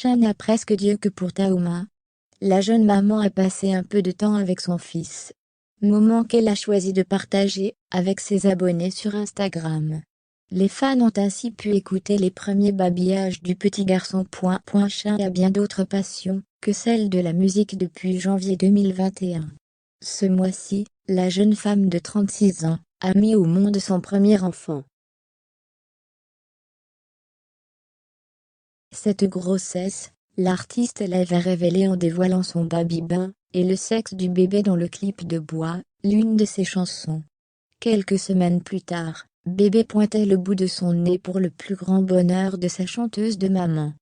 Chan n'a presque Dieu que pour Taoma. La jeune maman a passé un peu de temps avec son fils. Moment qu'elle a choisi de partager avec ses abonnés sur Instagram. Les fans ont ainsi pu écouter les premiers babillages du petit garçon. Chan a bien d'autres passions que celle de la musique depuis janvier 2021. Ce mois-ci, la jeune femme de 36 ans a mis au monde son premier enfant. Cette grossesse, l'artiste l'avait révélée en dévoilant son baby-bain et le sexe du bébé dans le clip de Bois, l'une de ses chansons. Quelques semaines plus tard, bébé pointait le bout de son nez pour le plus grand bonheur de sa chanteuse de maman.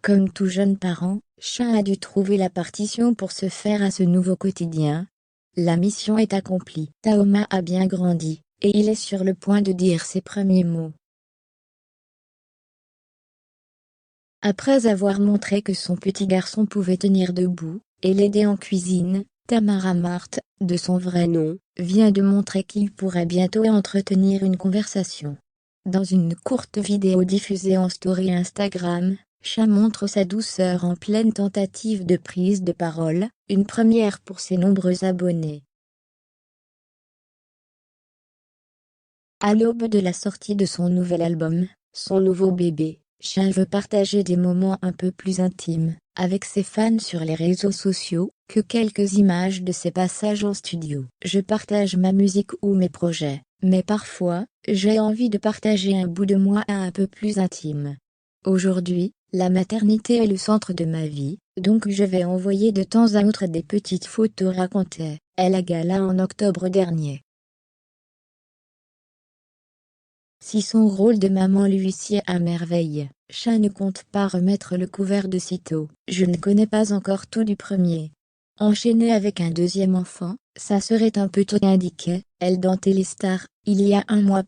Comme tout jeune parent, Chan a dû trouver la partition pour se faire à ce nouveau quotidien. La mission est accomplie. Taoma a bien grandi, et il est sur le point de dire ses premiers mots. Après avoir montré que son petit garçon pouvait tenir debout et l'aider en cuisine, Tamara Marthe, de son vrai nom, vient de montrer qu'il pourrait bientôt entretenir une conversation. Dans une courte vidéo diffusée en story Instagram, Chan montre sa douceur en pleine tentative de prise de parole, une première pour ses nombreux abonnés. À l'aube de la sortie de son nouvel album, Son nouveau bébé, Chan veut partager des moments un peu plus intimes avec ses fans sur les réseaux sociaux que quelques images de ses passages en studio. Je partage ma musique ou mes projets, mais parfois, j'ai envie de partager un bout de moi un peu plus intime. Aujourd'hui, la maternité est le centre de ma vie, donc je vais envoyer de temps à autre des petites photos, racontait-elle à Gala en octobre dernier. Si son rôle de maman lui sied à merveille, Chan ne compte pas remettre le couvert de sitôt. Je ne connais pas encore tout du premier. Enchaîner avec un deuxième enfant, ça serait un peu tôt, indiquait-elle dans Téléstar, il y a un mois.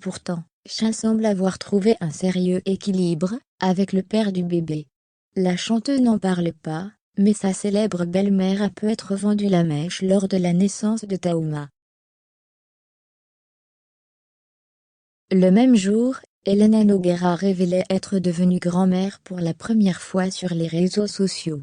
Pourtant, Chan semble avoir trouvé un sérieux équilibre avec le père du bébé. La chanteuse n'en parle pas, mais sa célèbre belle-mère a peut-être vendu la mèche lors de la naissance de Taoma. Le même jour, Elena Nogueira révélait être devenue grand-mère pour la première fois sur les réseaux sociaux.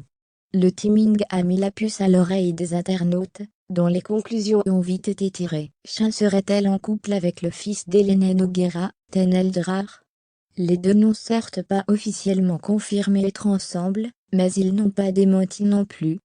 Le teaming a mis la puce à l'oreille des internautes, dont les conclusions ont vite été tirées. Chan serait-elle en couple avec le fils d'Elena Nogueira, Tenel Drar? Les deux n'ont certes pas officiellement confirmé être ensemble, mais ils n'ont pas démenti non plus.